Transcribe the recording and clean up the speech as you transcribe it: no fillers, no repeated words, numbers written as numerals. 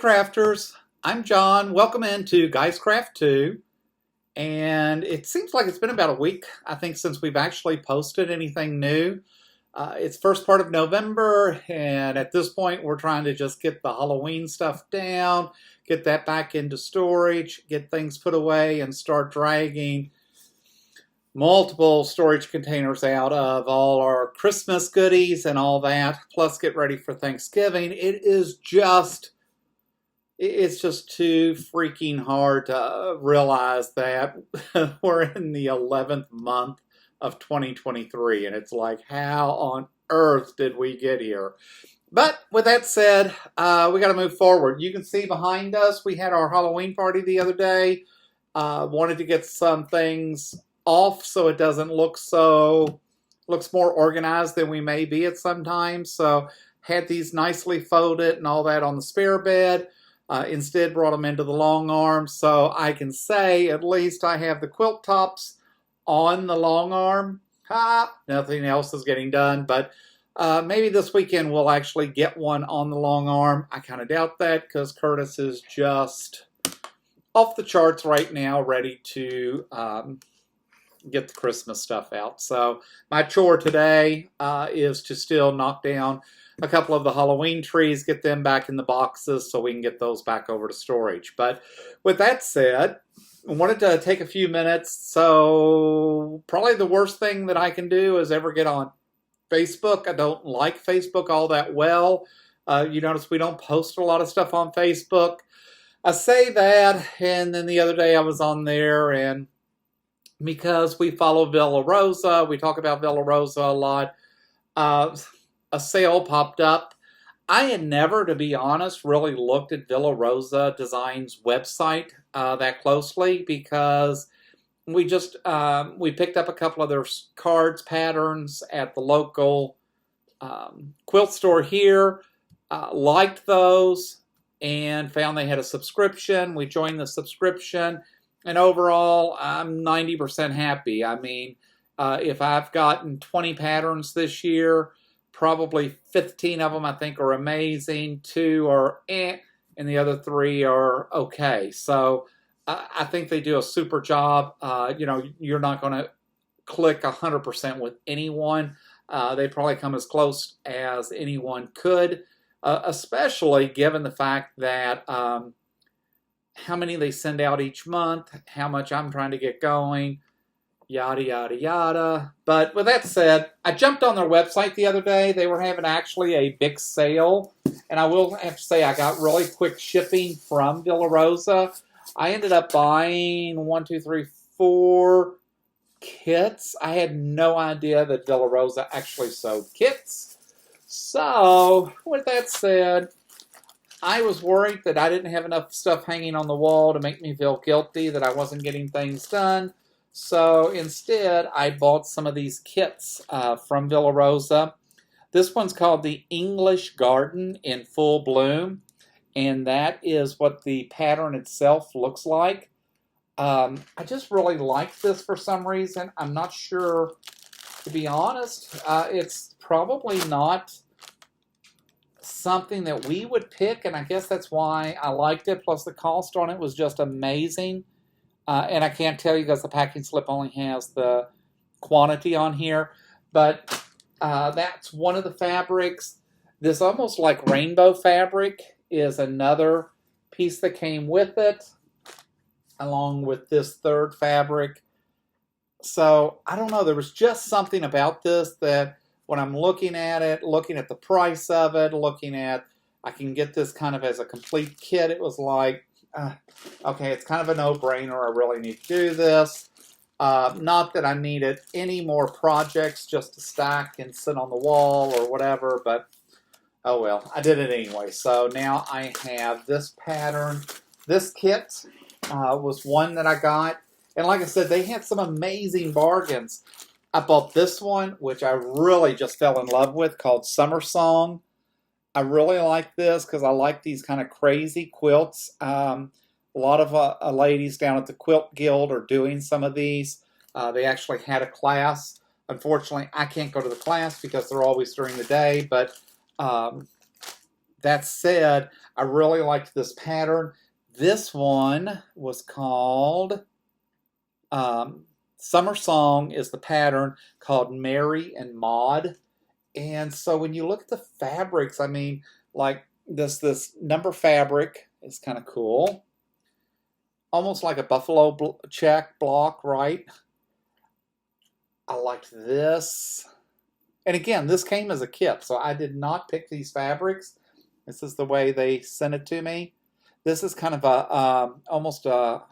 Crafters, I'm John. Welcome into Guys Craft 2. And it seems like it's been about a week, I think, since we've actually posted anything new. It's first part of November, and at this point we're trying to just get the Halloween stuff down, get that back into storage, get things put away, and start dragging multiple storage containers out of all our Christmas goodies and all that, plus get ready for Thanksgiving. It's just too freaking hard to realize that we're in the 11th month of 2023, and it's like, how on earth did we get here? But with that said, we got to move forward. You can see behind us, we had our Halloween party the other day. Wanted to get some things off so it doesn't looks more organized than we may be at sometimes. So had these nicely folded and all that on the spare bed. Instead brought them into the long arm, so I can say at least I have the quilt tops on the long arm. Nothing else is getting done, but maybe this weekend we'll actually get one on the long arm. I kind of doubt that because Curtis is just off the charts right now, ready to get the Christmas stuff out. So my chore today is to still knock down a couple of the Halloween trees, get them back in the boxes so we can get those back over to storage. But with that said, I wanted to take a few minutes. So probably the worst thing that I can do is ever get on Facebook. I don't like Facebook all that well. You notice we don't post a lot of stuff on Facebook. I say that, and then the other day I was on there, and because we follow Villa Rosa, we talk about Villa Rosa a lot, a sale popped up. I had never, to be honest, really looked at Villa Rosa Design's website that closely because we picked up a couple of their cards, patterns at the local quilt store here, liked those, and found they had a subscription. We joined the subscription, and overall, I'm 90% happy. I mean, if I've gotten 20 patterns this year, probably 15 of them I think are amazing, 2 are and the other 3 are okay. So I think they do a super job. You're not going to click 100% with anyone. They probably come as close as anyone could, especially given the fact that how many they send out each month, how much I'm trying to get going, yada, yada, yada. But with that said, I jumped on their website the other day. They were having actually a big sale. And I will have to say I got really quick shipping from Villa Rosa. I ended up buying 4 kits. I had no idea that Villa Rosa actually sold kits. So with that said, I was worried that I didn't have enough stuff hanging on the wall to make me feel guilty that I wasn't getting things done. So instead, I bought some of these kits from Villa Rosa. This one's called the English Garden in Full Bloom, and that is what the pattern itself looks like. I just really like this for some reason. I'm not sure, to be honest. It's probably not something that we would pick, and I guess that's why I liked it. Plus, the cost on it was just amazing. And I can't tell you because the packing slip only has the quantity on here. But that's one of the fabrics. This almost like rainbow fabric is another piece that came with it, along with this third fabric. So, I don't know. There was just something about this that when I'm looking at it, looking at the price of it, looking at, I can get this kind of as a complete kit, it was like, okay, it's kind of a no-brainer. I really need to do this. Not that I needed any more projects just to stack and sit on the wall or whatever, but oh well, I did it anyway. So now I have this pattern. This kit was one that I got. And like I said, they had some amazing bargains. I bought this one, which I really just fell in love with, called Summer Song. I really like this because I like these kind of crazy quilts. A lot of ladies down at the Quilt Guild are doing some of these. They actually had a class. Unfortunately, I can't go to the class because they're always during the day, but That said, I really liked this pattern. This one was called Summer Song is the pattern, called Mary and Maud. And so when you look at the fabrics, I mean, like this number fabric is kind of cool. Almost like a buffalo check block, right? I liked this. And again, this came as a kit, so I did not pick these fabrics. This is the way they sent it to me. This is kind of a almost a